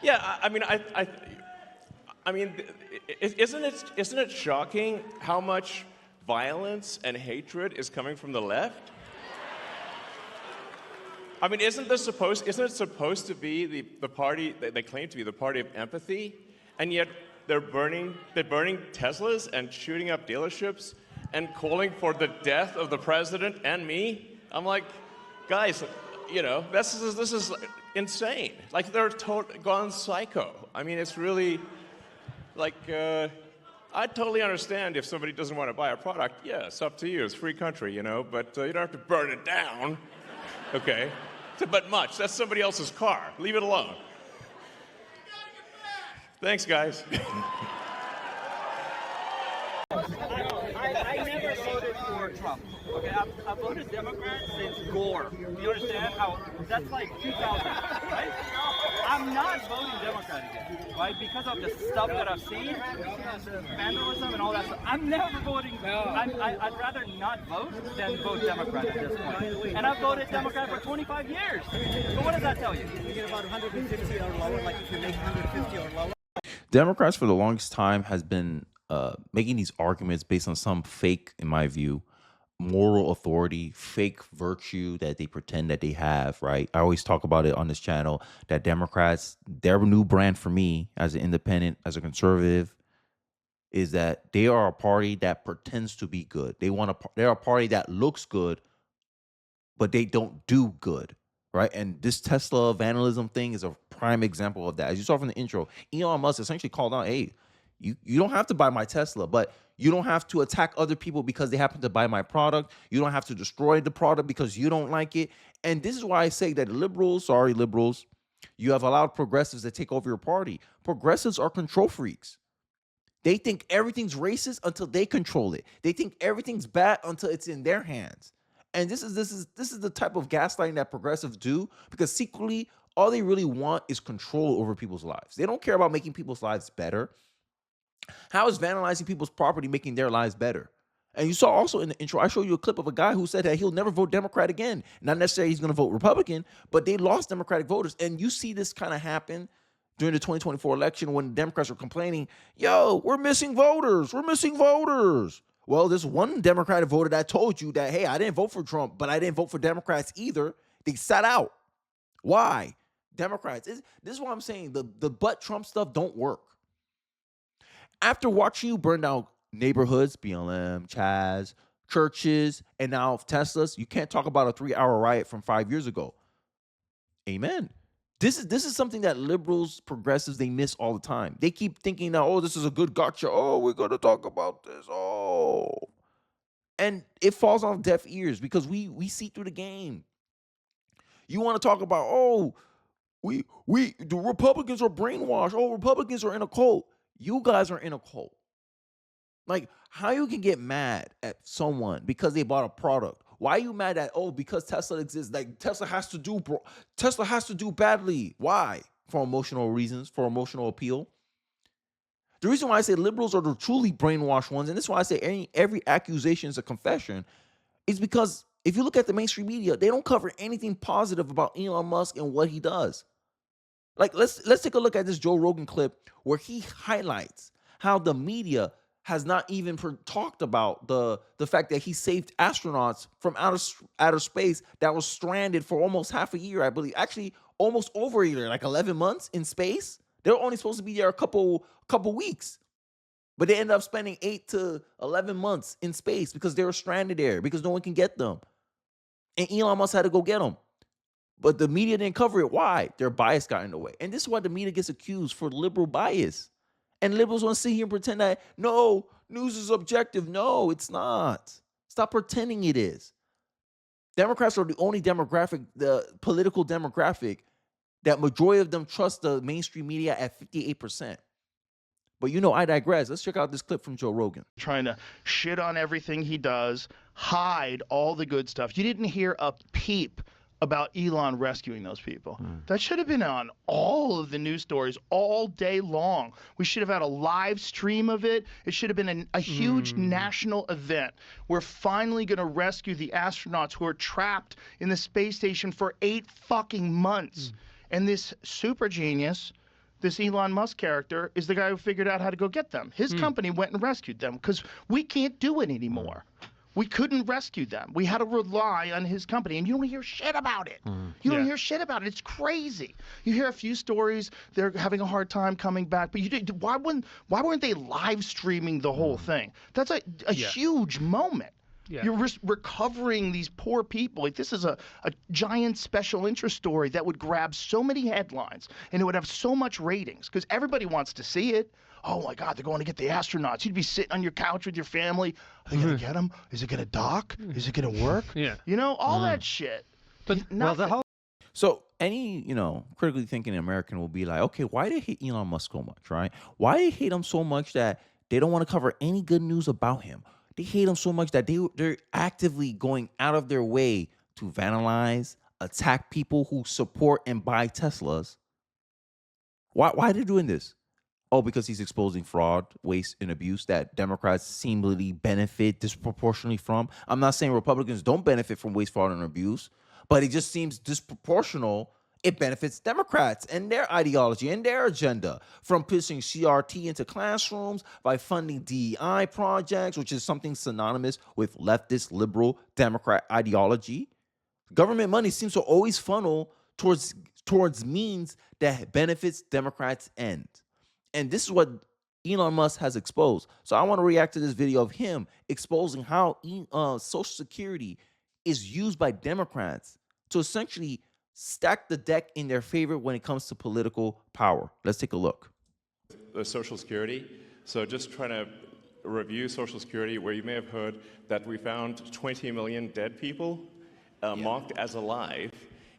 Yeah, I mean, isn't it shocking how much violence and hatred is coming from the left? I mean, isn't it supposed to be the party that they claim to be the party of empathy, and yet they're burning Teslas and shooting up dealerships and calling for the death of the president and me? I'm like, guys, this is insane. Like they're gone psycho. I mean, it's really like I totally understand if somebody doesn't want to buy a product. Yeah, it's up to you. It's a free country, but you don't have to burn it down. Okay. But much. That's somebody else's car. Leave it alone. Thanks, guys. I never voted for Trump. Okay, I've voted Democrat since Gore. Do you understand how that's like 2000, right? I'm not voting Democrat again, right? Because of the stuff that I've seen, vandalism and all that stuff. I'm never voting. I'd rather not vote than vote Democrat at this point. And I've voted Democrat for 25 years. So what does that tell you? You get about 150 or lower, like if you make 150 or lower. Democrats for the longest time has been making these arguments based on some fake, in my view, moral authority, fake virtue that they pretend that they have, right? I always talk about it on this channel that Democrats, their new brand for me as an independent, as a conservative, is that they are a party that pretends to be good. They're a party that looks good, but they don't do good, right? And this Tesla vandalism thing is a prime example of that. As you saw from the intro, Elon Musk essentially called out, hey, you don't have to buy my Tesla, but you don't have to attack other people because they happen to buy my product. You don't have to destroy the product because you don't like it. And this is why I say that liberals, you have allowed progressives to take over your party. Progressives are control freaks. They think everything's racist until they control it. They think everything's bad until it's in their hands. And this is the type of gaslighting that progressives do, because secretly all they really want is control over people's lives. They don't care about making people's lives better. How is vandalizing people's property making their lives better? And you saw also in the intro, I showed you a clip of a guy who said that he'll never vote Democrat again. Not necessarily he's going to vote Republican, but they lost Democratic voters. And you see this kind of happen during the 2024 election when Democrats are complaining, yo, we're missing voters. We're missing voters. Well, there's one Democratic voter that told you that, hey, I didn't vote for Trump, but I didn't vote for Democrats either. They sat out. Why? Democrats. This is what I'm saying. The but Trump stuff don't work. After watching you burn down neighborhoods, BLM, Chaz, churches, and now Teslas, you can't talk about a 3-hour riot from 5 years ago. Amen. This is something that liberals, progressives, they miss all the time. They keep thinking that, oh, this is a good gotcha. Oh, we're going to talk about this. Oh. And it falls on deaf ears because we see through the game. You want to talk about, oh, the Republicans are brainwashed. Oh, Republicans are in a cult. You guys are in a cult. Like, how you can get mad at someone because they bought a product? Why are you mad at, oh, because Tesla exists? Like, Tesla has to do badly. Why? For emotional reasons, for emotional appeal. The reason why I say liberals are the truly brainwashed ones, and this is why I say every accusation is a confession, is because if you look at the mainstream media, they don't cover anything positive about Elon Musk and what he does. Like, let's take a look at this Joe Rogan clip where he highlights how the media has not even talked about the fact that he saved astronauts from outer space that was stranded for almost half a year, I believe. Actually, almost over a year, like 11 months in space. They were only supposed to be there a couple weeks. But they ended up spending 8 to 11 months in space because they were stranded there because no one can get them. And Elon Musk had to go get them. But the media didn't cover it. Why? Their bias got in the way. And this is why the media gets accused for liberal bias. And liberals want to sit here and pretend that, no, news is objective. No, it's not. Stop pretending it is. Democrats are the only demographic, the political demographic, that majority of them trust the mainstream media at 58%. But I digress. Let's check out this clip from Joe Rogan. Trying to shit on everything he does, hide all the good stuff. You didn't hear a peep about Elon rescuing those people. That should have been on all of the news stories all day long. We should have had a live stream of it. It should have been a huge national event. We're finally going to rescue the astronauts who are trapped in the space station for 8 fucking months. And this super genius this Elon Musk character is the guy who figured out how to go get them. His company went and rescued them because we can't do it anymore. We couldn't rescue them. We had to rely on his company, and you don't hear shit about it. You don't hear shit about it. It's crazy. You hear a few stories. They're having a hard time coming back, but why weren't they live streaming the whole thing? That's a huge moment. Yeah. You're recovering these poor people. Like, this is a giant special interest story that would grab so many headlines, and it would have so much ratings because everybody wants to see it. Oh my God, they're going to get the astronauts. You'd be sitting on your couch with your family. Are they going to get them? Is it going to dock? Is it going to work? Yeah. You know, all that shit. But well, the Nothing. whole So any, critically thinking American will be like, okay, why do they hate Elon Musk so much, right? Why do they hate him so much that they don't want to cover any good news about him? They hate him so much that they're actively going out of their way to vandalize, attack people who support and buy Teslas. Why are they doing this? Oh, because he's exposing fraud, waste, and abuse that Democrats seemingly benefit disproportionately from. I'm not saying Republicans don't benefit from waste, fraud, and abuse, but it just seems disproportional. It benefits Democrats and their ideology and their agenda from pushing CRT into classrooms by funding DEI projects, which is something synonymous with leftist, liberal, Democrat ideology. Government money seems to always funnel towards means that benefits Democrats' end. And this is what Elon Musk has exposed. So I want to react to this video of him exposing how Social Security is used by Democrats to essentially stack the deck in their favor when it comes to political power. Let's take a look. The Social Security. So just trying to review Social Security, where you may have heard that we found 20 million dead people marked as alive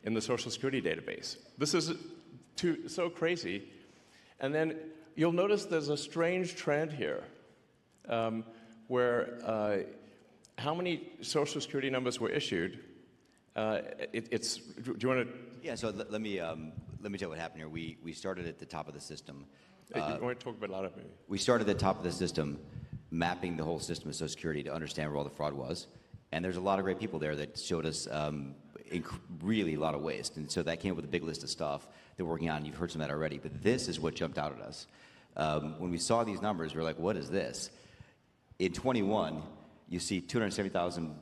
in the Social Security database. This is so crazy. And then you'll notice there's a strange trend here where how many Social Security numbers were issued. Do you want to? Yeah. So let me tell you what happened here. We started at the top of the system. You want to talk about a lot of maybe? We started at the top of the system, mapping the whole system of Social Security to understand where all the fraud was. And there's a lot of great people there that showed us really a lot of waste. And so that came up with a big list of stuff that we're working on. You've heard some of that already. But this is what jumped out at us. When we saw these numbers, we were like, what is this? In 21, you see 270,000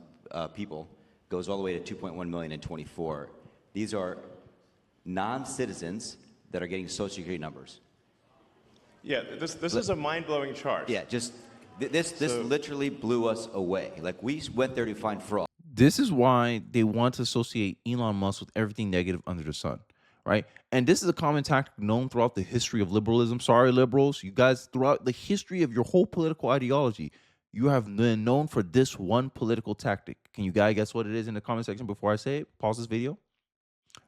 people, goes all the way to 2.1 million in 24. These are non-citizens that are getting Social Security numbers. Yeah, this is a mind-blowing chart. Yeah, just this literally blew us away. Like, we went there to find fraud. This is why they want to associate Elon Musk with everything negative under the sun, right? And this is a common tactic known throughout the history of liberalism. Sorry, liberals, you guys, throughout the history of your whole political ideology, you have been known for this one political tactic. Can you guys guess what it is in the comment section before I say it? Pause this video.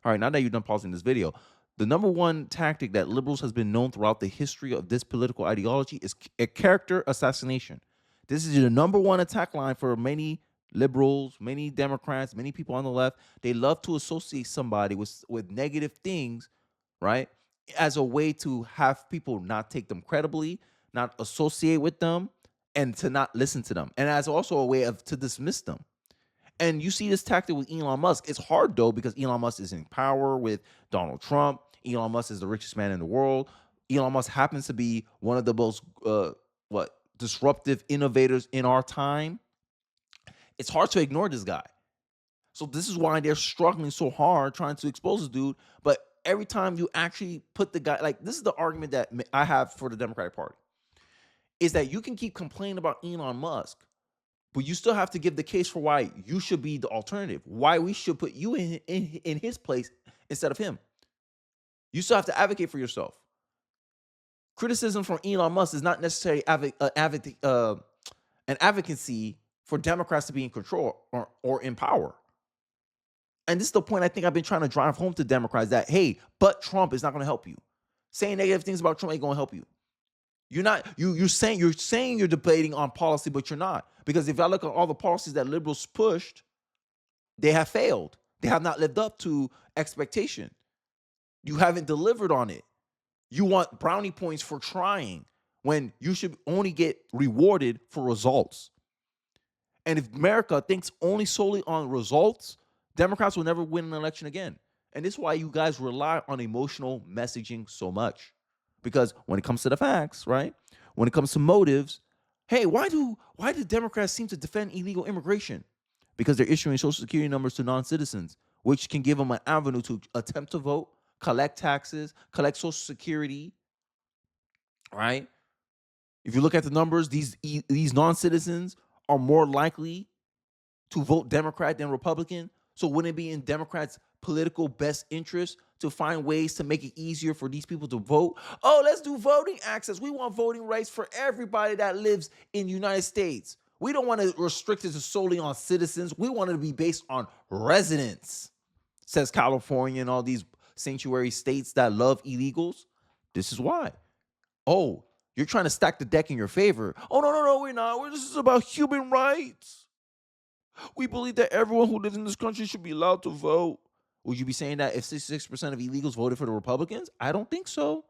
All right, now that you're done pausing this video, the number one tactic that liberals has been known throughout the history of this political ideology is a character assassination. This is the number one attack line for many liberals, many Democrats, many people on the left. They love to associate somebody with negative things, right, as a way to have people not take them credibly, not associate with them, and to not listen to them, and as also a way to dismiss them. And you see this tactic with Elon Musk. It's hard, though, because Elon Musk is in power with Donald Trump. Elon Musk is the richest man in the world. Elon Musk happens to be one of the most disruptive innovators in our time. It's hard to ignore this guy. So this is why they're struggling so hard trying to expose this dude. But every time you actually put the guy, like, this is the argument that I have for the Democratic Party, is that you can keep complaining about Elon Musk, but you still have to give the case for why you should be the alternative, why we should put you in his place instead of him. You still have to advocate for yourself. Criticism from Elon Musk is not necessarily an advocacy for Democrats to be in control or in power. And this is the point I think I've been trying to drive home to Democrats, that, hey, but Trump is not going to help you. Saying negative things about Trump ain't going to help you. You're saying you're debating on policy, but you're not. Because if I look at all the policies that liberals pushed, they have failed. They have not lived up to expectation. You haven't delivered on it. You want brownie points for trying when you should only get rewarded for results. And if America thinks only solely on results, Democrats will never win an election again. And this is why you guys rely on emotional messaging so much. Because when it comes to the facts, right? When it comes to motives, hey, why do Democrats seem to defend illegal immigration? Because they're issuing social security numbers to non-citizens, which can give them an avenue to attempt to vote, collect taxes, collect social security, right? If you look at the numbers, these non-citizens are more likely to vote Democrat than Republican. So wouldn't it be in Democrats' political best interest to find ways to make it easier for these people to vote? Oh, let's do voting access. We want voting rights for everybody that lives in the United States. We don't want to restrict it solely on citizens. We want it to be based on residents, says California and all these sanctuary states that love illegals. This is why. Oh, you're trying to stack the deck in your favor. Oh, no, we're not. This is about human rights. We believe that everyone who lives in this country should be allowed to vote. Would you be saying that if 66% of illegals voted for the Republicans? I don't think so.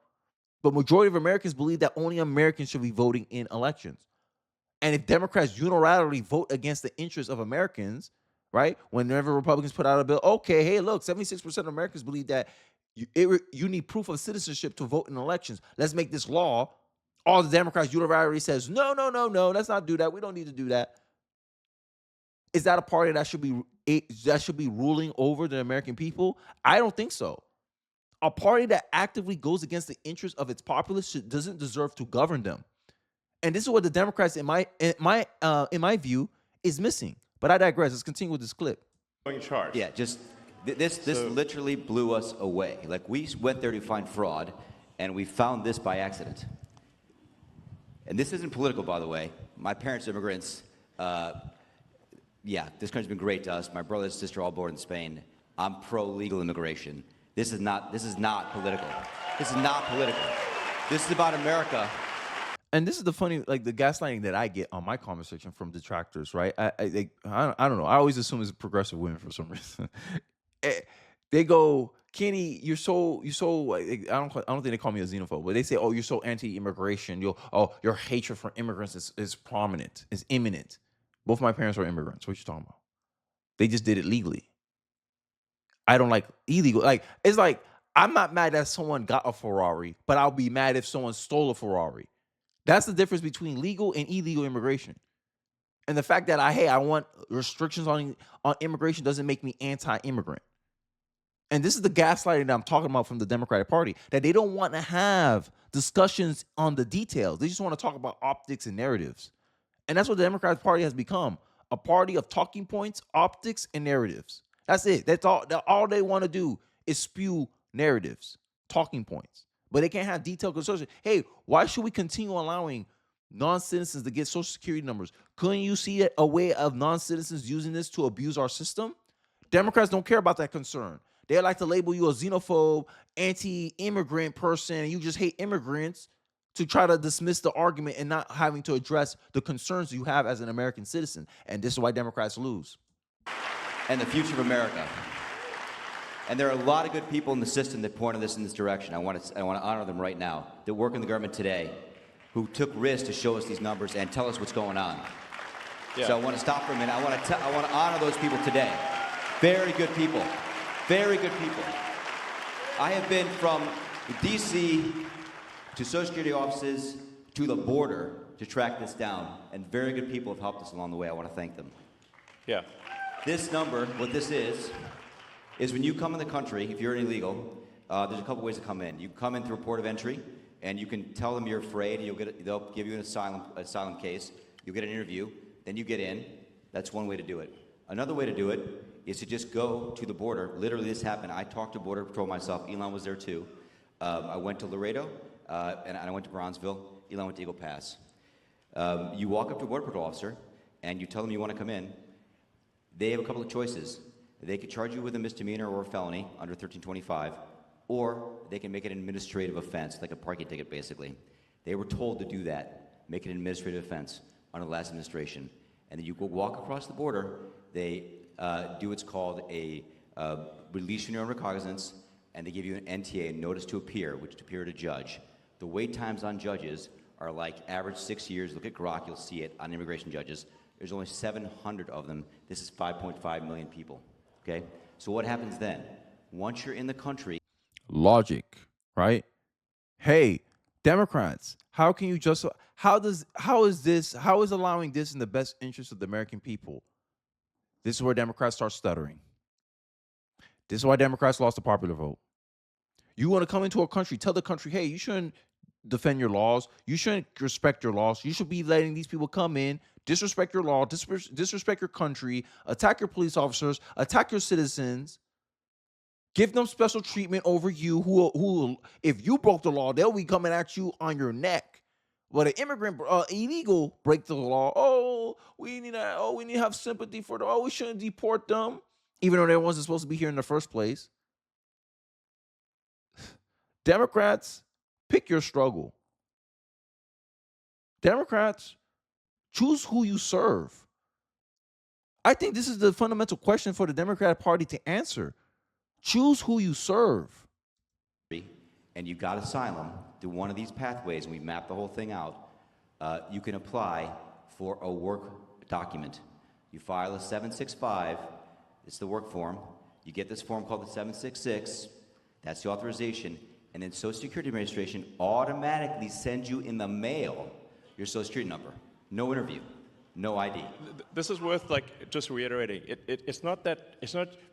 But majority of Americans believe that only Americans should be voting in elections. And if Democrats unilaterally vote against the interests of Americans, right? Whenever Republicans put out a bill, okay, hey, look, 76% of Americans believe that you need proof of citizenship to vote in elections. Let's make this law. All the Democrats unilaterally says, no, let's not do that. We don't need to do that. Is that a party that should be ruling over the American people? I don't think so. A party that actively goes against the interests of its populace doesn't deserve to govern them. And this is what the Democrats, in my view, is missing. But I digress. Let's continue with this clip. Yeah, just this literally blew us away. Like, we went there to find fraud, and we found this by accident. And this isn't political, by the way. My parents are immigrants. Yeah, this country's been great to us. My brother and sister all born in Spain. I'm pro-legal immigration. This is not political. This is not political. This is about America. And this is the funny, like, the gaslighting that I get on my conversation from detractors, right? I don't know. I always assume it's progressive women for some reason. They go, Kenny, you're so. I don't think they call me a xenophobe, but they say, oh, you're so anti-immigration. Your hatred for immigrants is prominent, is imminent. Both my parents are immigrants. What you talking about? They just did it legally. I don't like illegal. Like, it's like, I'm not mad that someone got a Ferrari, but I'll be mad if someone stole a Ferrari. That's the difference between legal and illegal immigration. And the fact that I want restrictions on immigration doesn't make me anti-immigrant. And this is the gaslighting that I'm talking about from the Democratic Party, that they don't want to have discussions on the details. They just want to talk about optics and narratives. And that's what the Democratic Party has become, a party of talking points, optics, and narratives. That's it. That's all they want to do is spew narratives, talking points. But they can't have detailed conversation. Hey, why should we continue allowing non-citizens to get social security numbers? Couldn't you see a way of non-citizens using this to abuse our system? Democrats don't care about that concern. They like to label you a xenophobe, anti-immigrant person, and you just hate immigrants, to try to dismiss the argument and not having to address the concerns you have as an American citizen. And this is why Democrats lose. And the future of America. And there are a lot of good people in the system that pointed this in this direction. I want to honor them right now, that work in the government today, who took risks to show us these numbers and tell us what's going on. Yeah. So I want to stop for a minute. I want to honor those people today. Very good people. Very good people. I have been from D.C. to Social Security offices to the border to track this down, and very good people have helped us along the way. I want to thank them. Yeah. This number, what this is when you come in the country, if you're illegal, there's a couple ways to come in. You come in through a port of entry, and you can tell them you're afraid, and they'll give you an asylum case. You'll get an interview, then you get in. That's one way to do it. Another way to do it is to just go to the border. Literally, this happened. I talked to Border Patrol myself. Elon was there too. I went to Laredo, and I went to Bronzeville. Elon went to Eagle Pass. You walk up to a Border Patrol officer, and you tell them you want to come in. They have a couple of choices. They could charge you with a misdemeanor or a felony under 1325, or they can make it an administrative offense, like a parking ticket, basically. They were told to do that, make it an administrative offense under the last administration. And then you go walk across the border, they do what's called a release your own recognizance, and they give you an NTA, a notice to appear, which to appear at a judge. The wait times on judges are like average 6 years. Look at Grok, you'll see it on immigration judges. There's only 700 of them. This is 5.5 million people, okay? So what happens then? Once you're in the country... Logic, right? Hey, Democrats, how can you just how is allowing this in the best interest of the American people? This is where Democrats start stuttering. This is why Democrats lost the popular vote. You want to come into a country, tell the country, hey, you shouldn't defend your laws. You shouldn't respect your laws. You should be letting these people come in, disrespect your law, disrespect your country, attack your police officers, attack your citizens, give them special treatment over you who if you broke the law, they'll be coming at you on your neck. But an immigrant, illegal break the law. Oh, we need to have sympathy for them. Oh, we shouldn't deport them, even though they wasn't supposed to be here in the first place. Democrats, pick your struggle. Democrats, choose who you serve. I think this is the fundamental question for the Democratic Party to answer. Choose who you serve. And you got asylum through one of these pathways, and we mapped the whole thing out, you can apply for a work document. You file a 765, it's the work form. You get this form called the 766, that's the authorization, and then Social Security Administration automatically sends you in the mail your Social Security number. No interview, no ID. This is worth just reiterating. It's not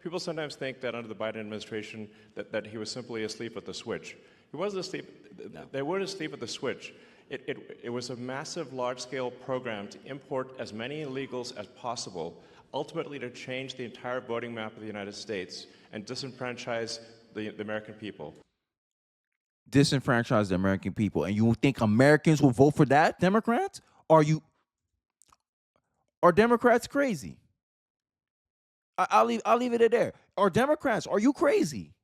people sometimes think that under the Biden administration that he was simply asleep at the switch. He wasn't asleep. No. They weren't asleep at the switch. It was a massive, large-scale program to import as many illegals as possible, ultimately to change the entire voting map of the United States and disenfranchise the American people. Disenfranchise the American people. And you think Americans will vote for that, Democrats? Are Democrats crazy? I'll leave it at there. Are Democrats, are you crazy?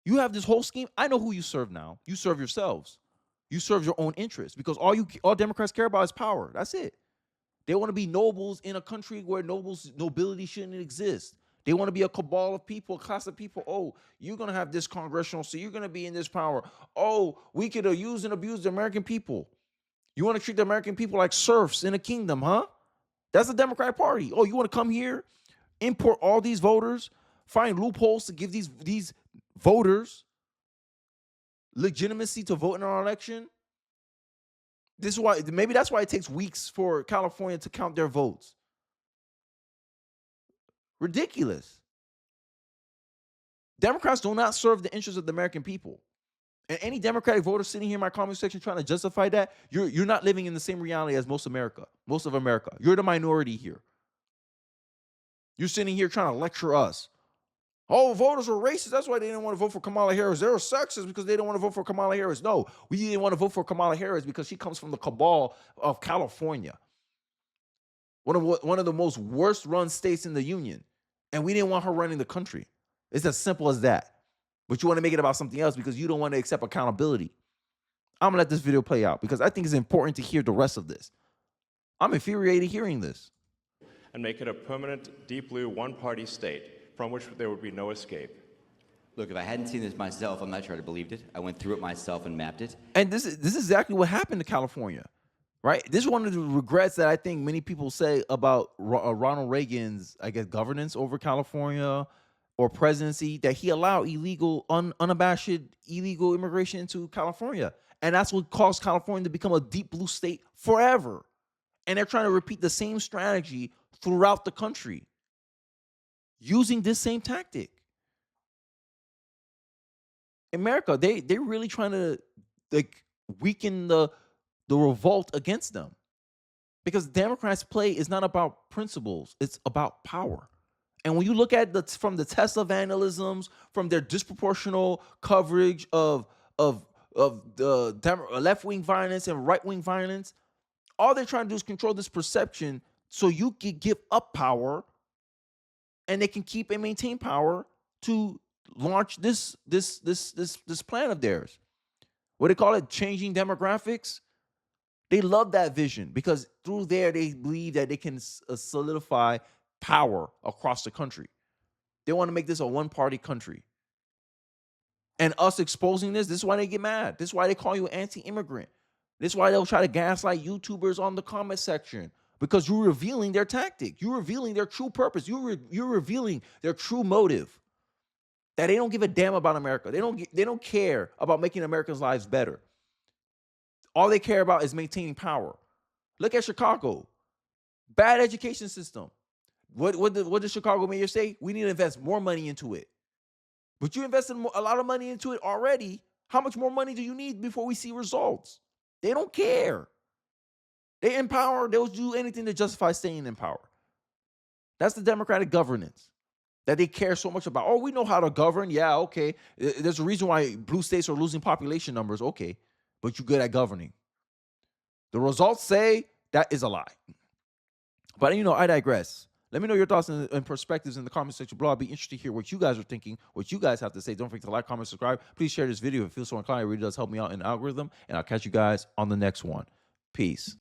You have this whole scheme. I know who you serve now. You serve yourselves. You serve your own interests because all Democrats care about is power. That's it. They want to be nobles in a country where nobility shouldn't exist. They want to be a cabal of people, a class of people. Oh, you're going to have this congressional seat. You're going to be in this power. Oh, we could use and abuse the American people. You want to treat the American people like serfs in a kingdom, huh? That's the Democratic Party. Oh, you want to come here, import all these voters, find loopholes to give these voters legitimacy to vote in our election? This is why, maybe that's why it takes weeks for California to count their votes. Ridiculous. Democrats do not serve the interests of the American people. And any Democratic voter sitting here in my comment section trying to justify that, you're not living in the same reality as most of America. You're the minority here. You're sitting here trying to lecture us. Oh, voters are racist. That's why they didn't want to vote for Kamala Harris. They're sexist because they don't want to vote for Kamala Harris. No, we didn't want to vote for Kamala Harris because she comes from the cabal of California. One of the most worst run states in the union. And we didn't want her running the country. It's as simple as that. But you want to make it about something else because you don't want to accept accountability. I'm going to let this video play out because I think it's important to hear the rest of this. I'm infuriated hearing this. And make it a permanent, deep blue, one-party state from which there would be no escape. Look, if I hadn't seen this myself, I'm not sure I'd have believed it. I went through it myself and mapped it. And this is exactly what happened to California, right? This is one of the regrets that I think many people say about Ronald Reagan's, governance over California or presidency, that he allowed unabashed illegal immigration into California. And that's what caused California to become a deep blue state forever. And they're trying to repeat the same strategy throughout the country using this same tactic. America, they're really trying to weaken the revolt against them. Because Democrats' play is not about principles, it's about power. And when you look at from the Tesla vandalisms, from their disproportional coverage of the left-wing violence and right-wing violence, all they're trying to do is control this perception so you can give up power and they can keep and maintain power to launch this plan of theirs. What they call it, changing demographics. They love that vision because through there they believe that they can solidify power across the country. They want to make this a one-party country. And us exposing this is why they get mad. This is why they call you anti-immigrant. This is why they'll try to gaslight YouTubers on the comment section, because you're revealing their tactic. You're revealing their true purpose. You're revealing their true motive. That they don't give a damn about America. They don't care about making Americans' lives better. All they care about is maintaining power. Look at Chicago. Bad education system. What did Chicago mayor say? We need to invest more money into it. But you invested a lot of money into it already. How much more money do you need before we see results? They don't care. They in power. They'll do anything to justify staying in power. That's the democratic governance that they care so much about. Oh, we know how to govern. Yeah, okay. There's a reason why blue states are losing population numbers. Okay, but you're good at governing. The results say that is a lie. But, I digress. Let me know your thoughts and perspectives in the comment section below. I'll be interested to hear what you guys are thinking, what you guys have to say. Don't forget to like, comment, subscribe. Please share this video if it feels so inclined. It really does help me out in the algorithm. And I'll catch you guys on the next one. Peace.